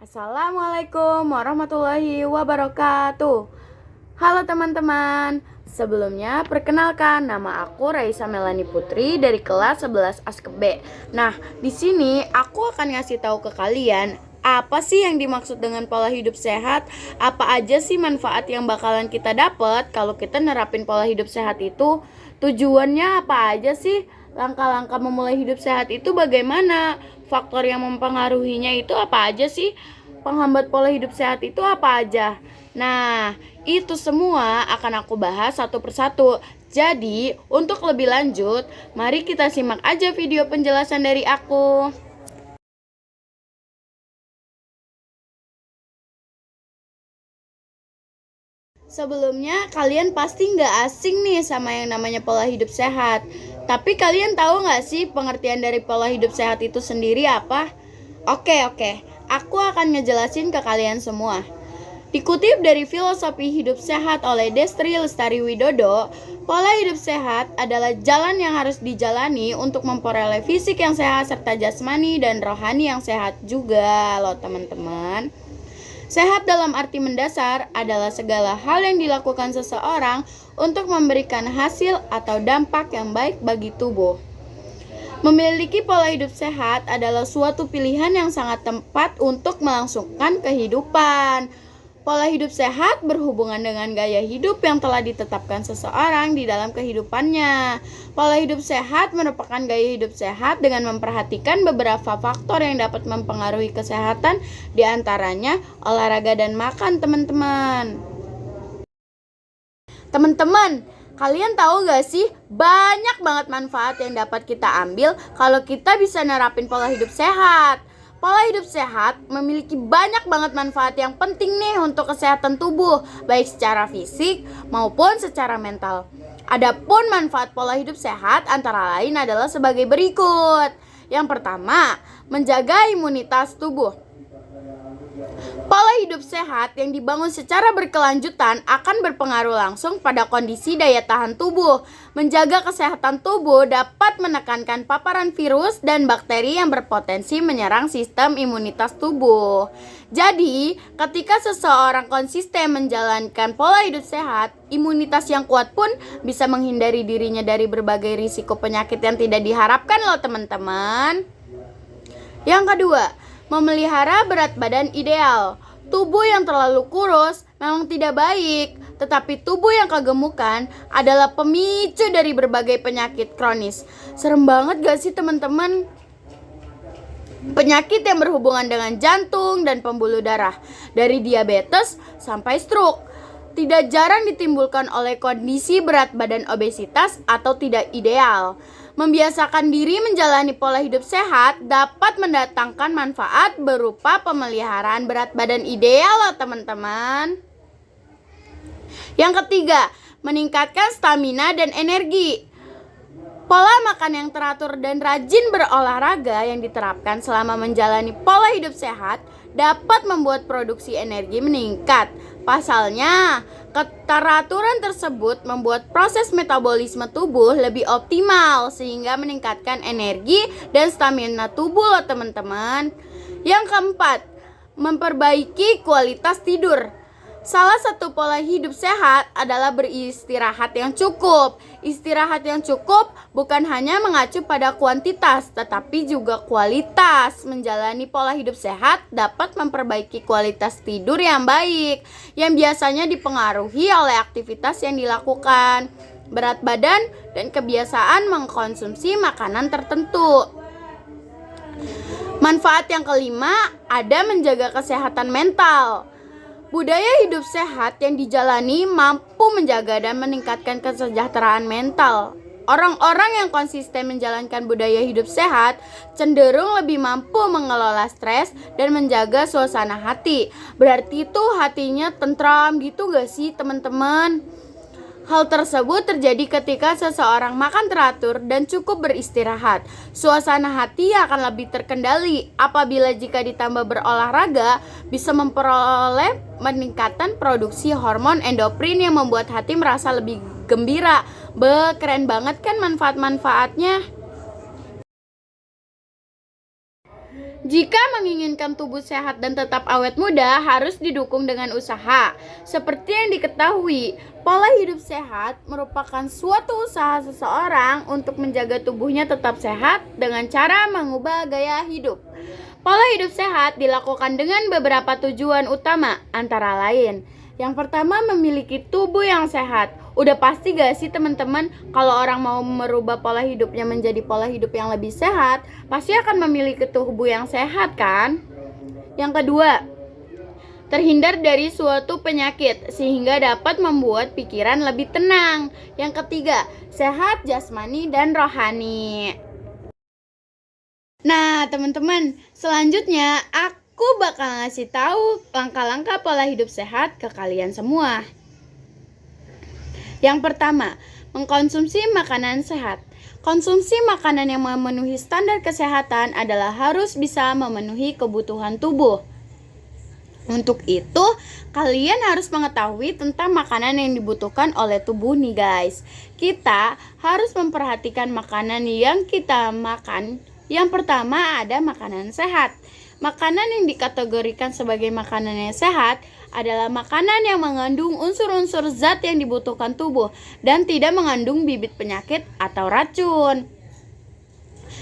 Assalamualaikum warahmatullahi wabarakatuh. Halo teman-teman, sebelumnya perkenalkan nama aku Raisa Melani Putri dari kelas 11 Askep B. Nah, di sini aku akan ngasih tahu ke kalian apa sih yang dimaksud dengan pola hidup sehat, apa aja sih manfaat yang bakalan kita dapat kalau kita nerapin pola hidup sehat itu, tujuannya apa aja sih, langkah-langkah memulai hidup sehat itu bagaimana, faktor yang mempengaruhinya itu apa aja sih, penghambat pola hidup sehat itu apa aja. Nah, itu semua akan aku bahas satu persatu. Jadi, untuk lebih lanjut, mari kita simak aja video penjelasan dari aku. Sebelumnya, kalian pasti nggak asing nih sama yang namanya pola hidup sehat. Tapi kalian tahu nggak sih pengertian dari pola hidup sehat itu sendiri apa? Oke, aku akan ngejelasin ke kalian semua. Dikutip dari Filosofi Hidup Sehat oleh Destri Lestari Widodo, pola hidup sehat adalah jalan yang harus dijalani untuk memperoleh fisik yang sehat serta jasmani dan rohani yang sehat juga loh teman-teman. Sehat dalam arti mendasar adalah segala hal yang dilakukan seseorang untuk memberikan hasil atau dampak yang baik bagi tubuh. Memiliki pola hidup sehat adalah suatu pilihan yang sangat tepat untuk melangsungkan kehidupan. Pola hidup sehat berhubungan dengan gaya hidup yang telah ditetapkan seseorang di dalam kehidupannya. Pola hidup sehat merupakan gaya hidup sehat dengan memperhatikan beberapa faktor yang dapat mempengaruhi kesehatan, diantaranya olahraga dan makan, teman-teman. Teman-teman, kalian tahu gak sih, banyak banget manfaat yang dapat kita ambil kalau kita bisa nerapin pola hidup sehat. Pola hidup sehat memiliki banyak banget manfaat yang penting nih untuk kesehatan tubuh, baik secara fisik maupun secara mental. Adapun manfaat pola hidup sehat antara lain adalah sebagai berikut. Yang pertama, menjaga imunitas tubuh. Pola hidup sehat yang dibangun secara berkelanjutan akan berpengaruh langsung pada kondisi daya tahan tubuh. Menjaga kesehatan tubuh dapat menekankan paparan virus dan bakteri yang berpotensi menyerang sistem imunitas tubuh. Jadi, ketika seseorang konsisten menjalankan pola hidup sehat, imunitas yang kuat pun bisa menghindari dirinya dari berbagai risiko penyakit yang tidak diharapkan loh teman-teman. Yang kedua, memelihara berat badan ideal. Tubuh yang terlalu kurus memang tidak baik, tetapi tubuh yang kegemukan adalah pemicu dari berbagai penyakit kronis. Serem banget gak sih teman-teman? Penyakit yang berhubungan dengan jantung dan pembuluh darah, dari diabetes sampai stroke, tidak jarang ditimbulkan oleh kondisi berat badan obesitas atau tidak ideal. Membiasakan diri menjalani pola hidup sehat dapat mendatangkan manfaat berupa pemeliharaan berat badan ideal loh teman-teman. Yang ketiga, meningkatkan stamina dan energi. Pola makan yang teratur dan rajin berolahraga yang diterapkan selama menjalani pola hidup sehat dapat membuat produksi energi meningkat. Pasalnya, keteraturan tersebut membuat proses metabolisme tubuh lebih optimal sehingga meningkatkan energi dan stamina tubuh loh teman-teman. Yang keempat, memperbaiki kualitas tidur. Salah satu pola hidup sehat adalah beristirahat yang cukup. Istirahat yang cukup bukan hanya mengacu pada kuantitas, tetapi juga kualitas. Menjalani pola hidup sehat dapat memperbaiki kualitas tidur yang baik, yang biasanya dipengaruhi oleh aktivitas yang dilakukan, berat badan, dan kebiasaan mengkonsumsi makanan tertentu. Manfaat yang kelima, ada menjaga kesehatan mental. Budaya hidup sehat yang dijalani mampu menjaga dan meningkatkan kesejahteraan mental. Orang-orang yang konsisten menjalankan budaya hidup sehat cenderung lebih mampu mengelola stres dan menjaga suasana hati. Berarti itu hatinya tentram gitu gak sih teman-teman? Hal tersebut terjadi ketika seseorang makan teratur dan cukup beristirahat. Suasana hati akan lebih terkendali. Apabila jika ditambah berolahraga, bisa memperoleh meningkatan produksi hormon endorfin yang membuat hati merasa lebih gembira. Keren banget kan manfaat-manfaatnya. Jika menginginkan tubuh sehat dan tetap awet muda, harus didukung dengan usaha. Seperti yang diketahui, pola hidup sehat merupakan suatu usaha seseorang untuk menjaga tubuhnya tetap sehat dengan cara mengubah gaya hidup. Pola hidup sehat dilakukan dengan beberapa tujuan utama, antara lain: yang pertama, memiliki tubuh yang sehat. Udah pasti gak sih teman-teman, kalau orang mau merubah pola hidupnya menjadi pola hidup yang lebih sehat, pasti akan memiliki tubuh yang sehat kan? Yang kedua, terhindar dari suatu penyakit sehingga dapat membuat pikiran lebih tenang. Yang ketiga, sehat jasmani dan rohani. Nah, teman-teman, selanjutnya aku bakal ngasih tahu langkah-langkah pola hidup sehat ke kalian semua. Yang pertama, mengkonsumsi makanan sehat. Konsumsi makanan yang memenuhi standar kesehatan adalah harus bisa memenuhi kebutuhan tubuh. Untuk itu, kalian harus mengetahui tentang makanan yang dibutuhkan oleh tubuh nih guys. Kita harus memperhatikan makanan yang kita makan. Yang pertama ada makanan sehat. Makanan yang dikategorikan sebagai makanan yang sehat adalah makanan yang mengandung unsur-unsur zat yang dibutuhkan tubuh dan tidak mengandung bibit penyakit atau racun.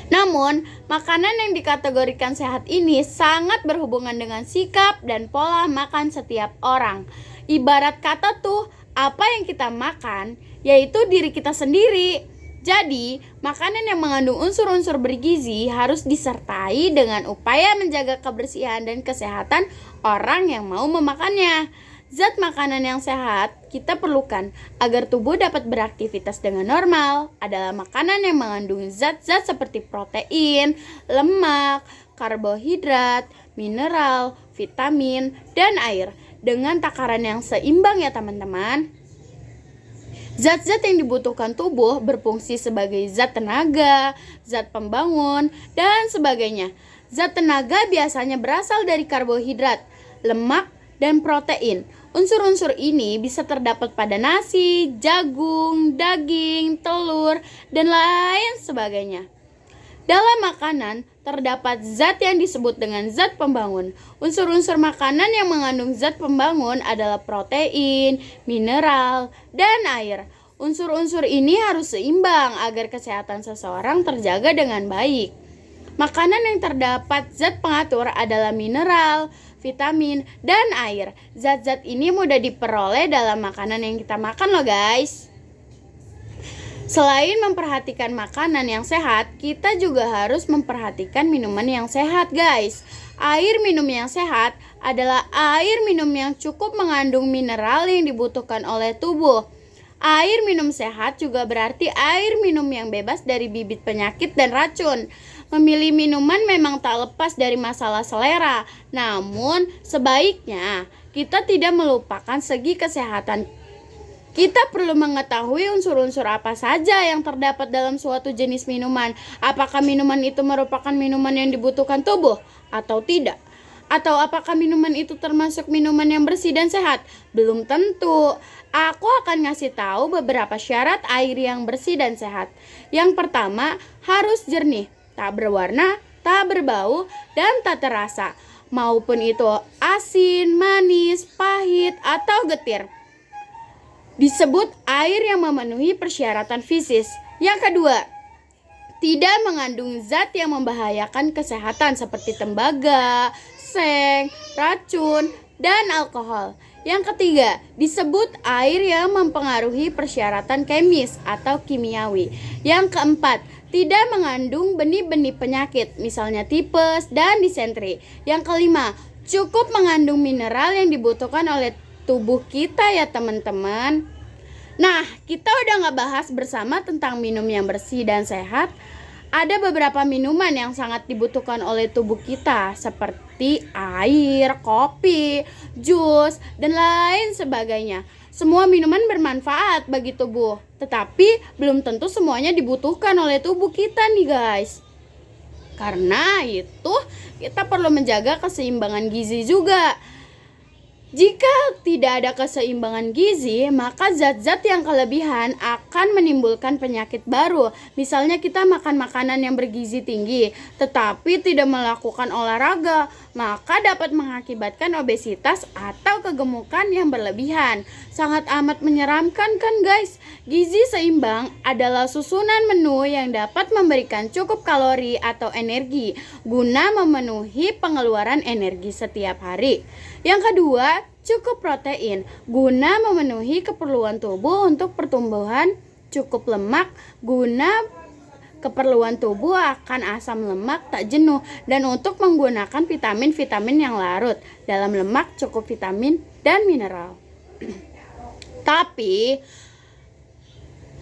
Namun, makanan yang dikategorikan sehat ini sangat berhubungan dengan sikap dan pola makan setiap orang. Ibarat kata tuh, apa yang kita makan yaitu diri kita sendiri. Jadi, makanan yang mengandung unsur-unsur bergizi harus disertai dengan upaya menjaga kebersihan dan kesehatan orang yang mau memakannya. Zat makanan yang sehat kita perlukan agar tubuh dapat beraktivitas dengan normal adalah makanan yang mengandung zat-zat seperti protein, lemak, karbohidrat, mineral, vitamin, dan air dengan takaran yang seimbang ya teman-teman. Zat-zat yang dibutuhkan tubuh berfungsi sebagai zat tenaga, zat pembangun, dan sebagainya. Zat tenaga biasanya berasal dari karbohidrat, lemak, dan protein. Unsur-unsur ini bisa terdapat pada nasi, jagung, daging, telur, dan lain sebagainya. Dalam makanan terdapat zat yang disebut dengan zat pembangun. Unsur-unsur makanan yang mengandung zat pembangun adalah protein, mineral, dan air. Unsur-unsur ini harus seimbang agar kesehatan seseorang terjaga dengan baik. Makanan yang terdapat zat pengatur adalah mineral, vitamin, dan air. Zat-zat ini mudah diperoleh dalam makanan yang kita makan loh guys. Selain memperhatikan makanan yang sehat, kita juga harus memperhatikan minuman yang sehat guys. Air minum yang sehat adalah air minum yang cukup mengandung mineral yang dibutuhkan oleh tubuh. Air minum sehat juga berarti air minum yang bebas dari bibit penyakit dan racun. Memilih minuman memang tak lepas dari masalah selera, namun sebaiknya kita tidak melupakan segi kesehatan. Kita perlu mengetahui unsur-unsur apa saja yang terdapat dalam suatu jenis minuman. Apakah minuman itu merupakan minuman yang dibutuhkan tubuh atau tidak? Atau apakah minuman itu termasuk minuman yang bersih dan sehat? Belum tentu. Aku akan ngasih tahu beberapa syarat air yang bersih dan sehat. Yang pertama, harus jernih, tak berwarna, tak berbau, dan tak terasa. Maupun itu asin, manis, pahit, atau getir. Disebut air yang memenuhi persyaratan fisik. Yang kedua, tidak mengandung zat yang membahayakan kesehatan seperti tembaga, seng, racun, dan alkohol. Yang ketiga, disebut air yang mempengaruhi persyaratan kemis atau kimiawi. Yang keempat, tidak mengandung benih-benih penyakit, misalnya tipes dan disentri. Yang kelima, cukup mengandung mineral yang dibutuhkan oleh tubuh kita ya teman-teman. Nah, kita udah ngebahas bersama tentang minum yang bersih dan sehat. Ada beberapa minuman yang sangat dibutuhkan oleh tubuh kita seperti air, kopi, jus, dan lain sebagainya. Semua minuman bermanfaat bagi tubuh, tetapi belum tentu semuanya dibutuhkan oleh tubuh kita nih guys. Karena itu kita perlu menjaga keseimbangan gizi juga. Jika tidak ada keseimbangan gizi, maka zat-zat yang kelebihan akan menimbulkan penyakit baru. Misalnya kita makan makanan yang bergizi tinggi, tetapi tidak melakukan olahraga, maka dapat mengakibatkan obesitas atau kegemukan yang berlebihan. Sangat amat menyeramkan kan guys? Gizi seimbang adalah susunan menu yang dapat memberikan cukup kalori atau energi guna memenuhi pengeluaran energi setiap hari. Yang kedua, cukup protein guna memenuhi keperluan tubuh untuk pertumbuhan, cukup lemak guna keperluan tubuh akan asam lemak tak jenuh, dan untuk menggunakan vitamin-vitamin yang larut dalam lemak, cukup vitamin dan mineral. Tapi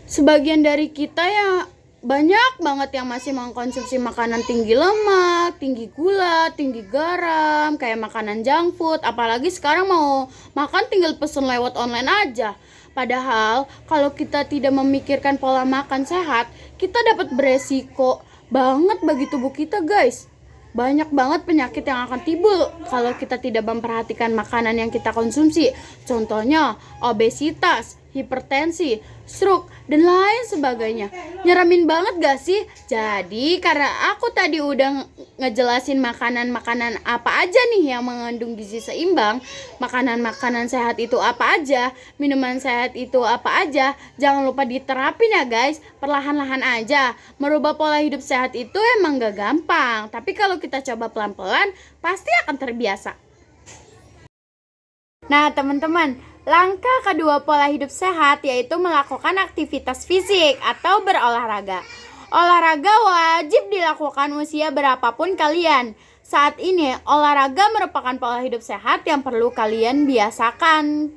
sebagian dari kita yang banyak banget yang masih mengkonsumsi makanan tinggi lemak, tinggi gula, tinggi garam, kayak makanan junk food. Apalagi sekarang mau makan tinggal pesen lewat online aja. Padahal kalau kita tidak memikirkan pola makan sehat, kita dapat beresiko banget bagi tubuh kita guys. Banyak banget penyakit yang akan timbul kalau kita tidak memperhatikan makanan yang kita konsumsi. Contohnya obesitas, hipertensi, stroke, dan lain sebagainya. Nyeramin banget gak sih? Jadi karena aku tadi udah ngejelasin makanan-makanan apa aja nih yang mengandung gizi seimbang, makanan-makanan sehat itu apa aja, minuman sehat itu apa aja, jangan lupa diterapin ya guys, perlahan-lahan aja. Merubah pola hidup sehat itu emang gak gampang, tapi kalau kita coba pelan-pelan pasti akan terbiasa. Nah teman-teman, langkah kedua pola hidup sehat yaitu melakukan aktivitas fisik atau berolahraga. Olahraga wajib dilakukan usia berapapun kalian. Saat ini, olahraga merupakan pola hidup sehat yang perlu kalian biasakan.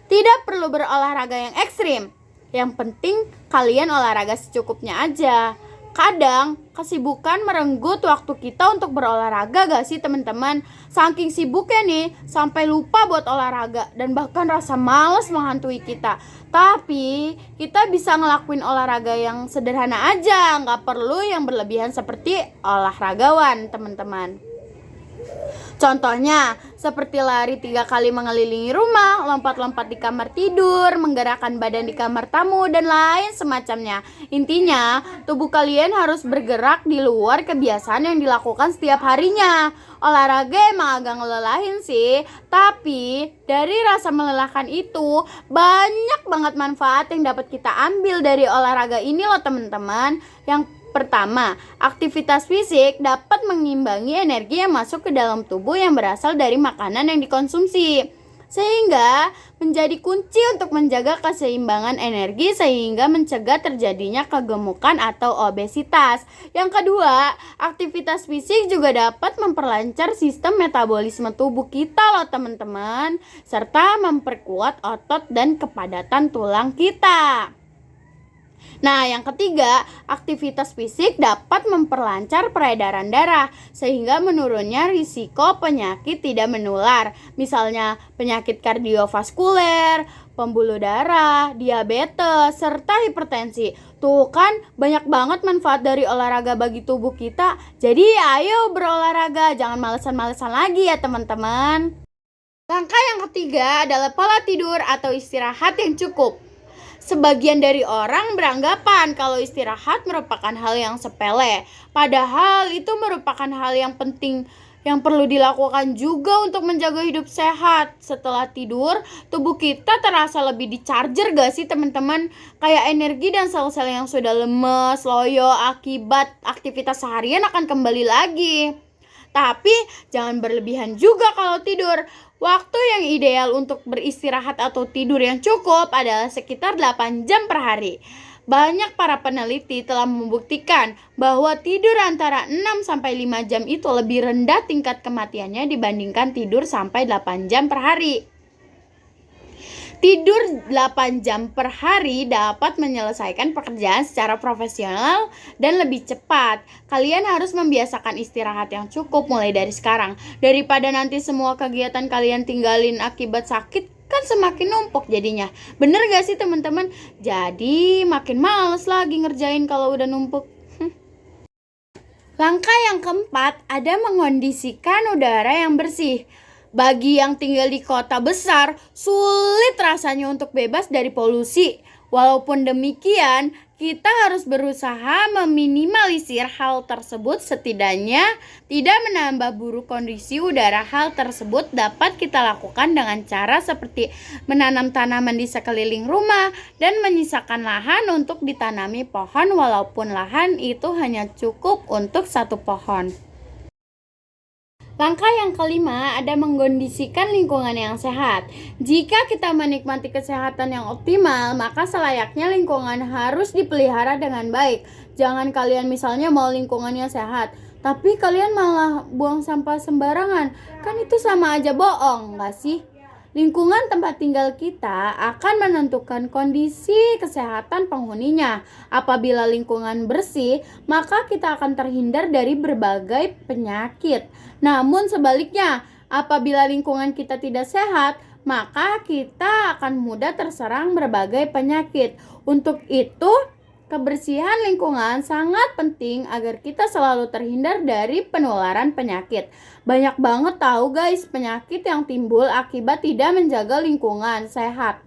Tidak perlu berolahraga yang ekstrim. Yang penting kalian olahraga secukupnya aja. Kadang kesibukan merenggut waktu kita untuk berolahraga gak sih teman-teman? Saking sibuknya nih sampai lupa buat olahraga dan bahkan rasa malas menghantui kita. Tapi kita bisa ngelakuin olahraga yang sederhana aja, gak perlu yang berlebihan seperti olahragawan teman-teman. Contohnya seperti lari 3 kali mengelilingi rumah, lompat-lompat di kamar tidur, menggerakkan badan di kamar tamu, dan lain semacamnya. Intinya, tubuh kalian harus bergerak di luar kebiasaan yang dilakukan setiap harinya. Olahraga emang agak ngelelahin sih, tapi dari rasa melelahkan itu banyak banget manfaat yang dapat kita ambil dari olahraga ini loh teman-teman. Yang pertama, aktivitas fisik dapat mengimbangi energi yang masuk ke dalam tubuh yang berasal dari makanan yang dikonsumsi, sehingga menjadi kunci untuk menjaga keseimbangan energi sehingga mencegah terjadinya kegemukan atau obesitas. Yang kedua, aktivitas fisik juga dapat memperlancar sistem metabolisme tubuh kita loh teman-teman, serta memperkuat otot dan kepadatan tulang kita. Nah, yang ketiga, aktivitas fisik dapat memperlancar peredaran darah sehingga menurunnya risiko penyakit tidak menular. Misalnya penyakit kardiovaskuler, pembuluh darah, diabetes, serta hipertensi. Tuh kan banyak banget manfaat dari olahraga bagi tubuh kita. Jadi ayo berolahraga, jangan malesan-malesan lagi ya teman-teman. Langkah yang ketiga adalah pola tidur atau istirahat yang cukup. Sebagian dari orang beranggapan kalau istirahat merupakan hal yang sepele, padahal itu merupakan hal yang penting yang perlu dilakukan juga untuk menjaga hidup sehat. Setelah tidur, tubuh kita terasa lebih di-charger gak sih teman-teman? Kayak energi dan sel-sel yang sudah lemes, loyo akibat aktivitas seharian akan kembali lagi. Tapi jangan berlebihan juga kalau tidur. Waktu yang ideal untuk beristirahat atau tidur yang cukup adalah sekitar 8 jam per hari. Banyak para peneliti telah membuktikan bahwa tidur antara 6-5 jam itu lebih rendah tingkat kematiannya dibandingkan tidur sampai 8 jam per hari. Tidur 8 jam per hari dapat menyelesaikan pekerjaan secara profesional dan lebih cepat. Kalian harus membiasakan istirahat yang cukup mulai dari sekarang. Daripada nanti semua kegiatan kalian tinggalin akibat sakit, kan semakin numpuk jadinya. Bener gak sih teman-teman? Jadi makin males lagi ngerjain kalau udah numpuk. Langkah yang keempat ada mengondisikan udara yang bersih. Bagi yang tinggal di kota besar, sulit rasanya untuk bebas dari polusi. Walaupun demikian, kita harus berusaha meminimalisir hal tersebut, setidaknya tidak menambah buruk kondisi udara. Hal tersebut dapat kita lakukan dengan cara seperti menanam tanaman di sekeliling rumah dan menyisakan lahan untuk ditanami pohon, walaupun lahan itu hanya cukup untuk satu pohon. Langkah yang kelima ada mengkondisikan lingkungan yang sehat. Jika kita menikmati kesehatan yang optimal, maka selayaknya lingkungan harus dipelihara dengan baik. Jangan kalian misalnya mau lingkungannya sehat, tapi kalian malah buang sampah sembarangan. Kan itu sama aja bohong, nggak sih? Lingkungan tempat tinggal kita akan menentukan kondisi kesehatan penghuninya. Apabila lingkungan bersih, maka kita akan terhindar dari berbagai penyakit. Namun sebaliknya, apabila lingkungan kita tidak sehat, maka kita akan mudah terserang berbagai penyakit. Untuk itu, kebersihan lingkungan sangat penting agar kita selalu terhindar dari penularan penyakit. Banyak banget tahu guys penyakit yang timbul akibat tidak menjaga lingkungan sehat.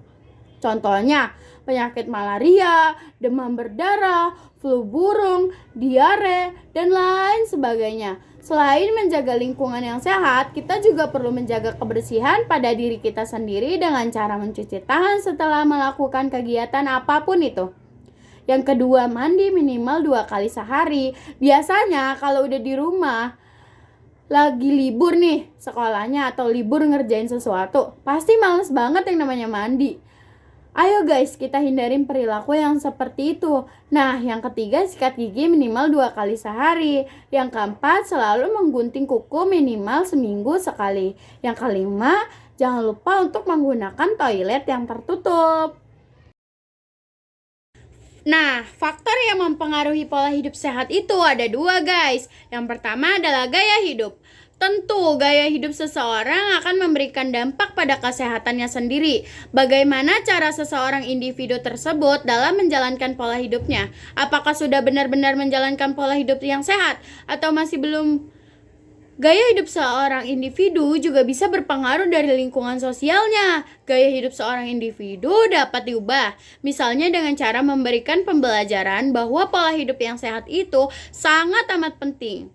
Contohnya penyakit malaria, demam berdarah, flu burung, diare, dan lain sebagainya. Selain menjaga lingkungan yang sehat, kita juga perlu menjaga kebersihan pada diri kita sendiri dengan cara mencuci tangan setelah melakukan kegiatan apapun itu. Yang kedua, mandi minimal 2 kali sehari. Biasanya kalau udah di rumah, lagi libur nih sekolahnya atau libur ngerjain sesuatu, pasti males banget yang namanya mandi. Ayo guys, kita hindarin perilaku yang seperti itu. Nah, yang ketiga, sikat gigi minimal 2 kali sehari. Yang keempat, selalu menggunting kuku minimal seminggu sekali. Yang kelima, jangan lupa untuk menggunakan toilet yang tertutup. Nah, faktor yang mempengaruhi pola hidup sehat itu ada 2 guys. Yang pertama adalah gaya hidup. Tentu, gaya hidup seseorang akan memberikan dampak pada kesehatannya sendiri. Bagaimana cara seseorang individu tersebut dalam menjalankan pola hidupnya? Apakah sudah benar-benar menjalankan pola hidup yang sehat atau masih belum? Gaya hidup seorang individu juga bisa berpengaruh dari lingkungan sosialnya. Gaya hidup seorang individu dapat diubah, misalnya dengan cara memberikan pembelajaran bahwa pola hidup yang sehat itu sangat amat penting.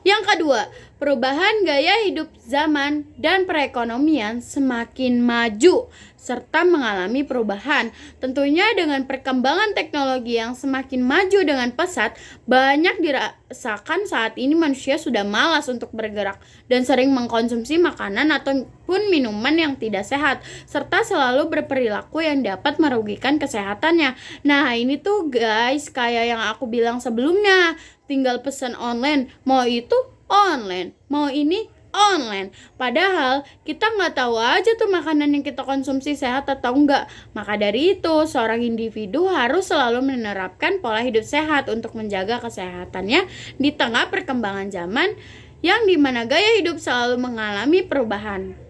Yang kedua, perubahan gaya hidup zaman dan perekonomian semakin maju serta mengalami perubahan. Tentunya dengan perkembangan teknologi yang semakin maju dengan pesat, banyak dirasakan saat ini manusia sudah malas untuk bergerak dan sering mengkonsumsi makanan ataupun minuman yang tidak sehat, serta selalu berperilaku yang dapat merugikan kesehatannya. Nah, ini tuh guys, kayak yang aku bilang sebelumnya, tinggal pesan online, mau itu online, mau ini online. Padahal kita nggak tahu aja tuh makanan yang kita konsumsi sehat atau enggak. Maka dari itu, seorang individu harus selalu menerapkan pola hidup sehat untuk menjaga kesehatannya di tengah perkembangan zaman yang dimana gaya hidup selalu mengalami perubahan.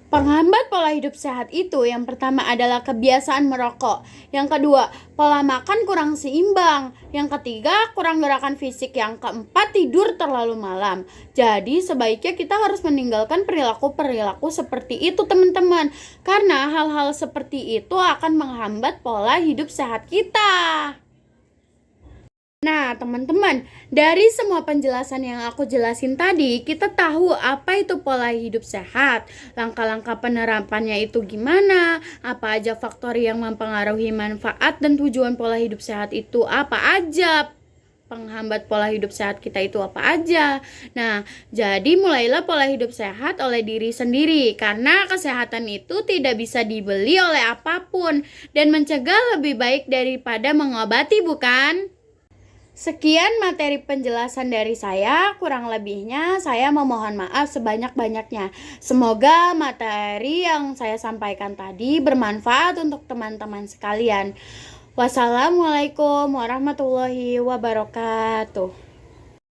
Penghambat pola hidup sehat itu yang pertama adalah kebiasaan merokok. Yang kedua, pola makan kurang seimbang. Yang ketiga, kurang gerakan fisik. Yang keempat, tidur terlalu malam. Jadi sebaiknya kita harus meninggalkan perilaku-perilaku seperti itu teman-teman. Karena hal-hal seperti itu akan menghambat pola hidup sehat kita. Nah, teman-teman, dari semua penjelasan yang aku jelasin tadi, kita tahu apa itu pola hidup sehat, langkah-langkah penerapannya itu gimana, apa aja faktor yang mempengaruhi manfaat dan tujuan pola hidup sehat itu apa aja, penghambat pola hidup sehat kita itu apa aja. Nah, jadi mulailah pola hidup sehat oleh diri sendiri, karena kesehatan itu tidak bisa dibeli oleh apapun dan mencegah lebih baik daripada mengobati, bukan? Sekian materi penjelasan dari saya, kurang lebihnya saya memohon maaf sebanyak-banyaknya. Semoga materi yang saya sampaikan tadi bermanfaat untuk teman-teman sekalian. Wassalamualaikum warahmatullahi wabarakatuh.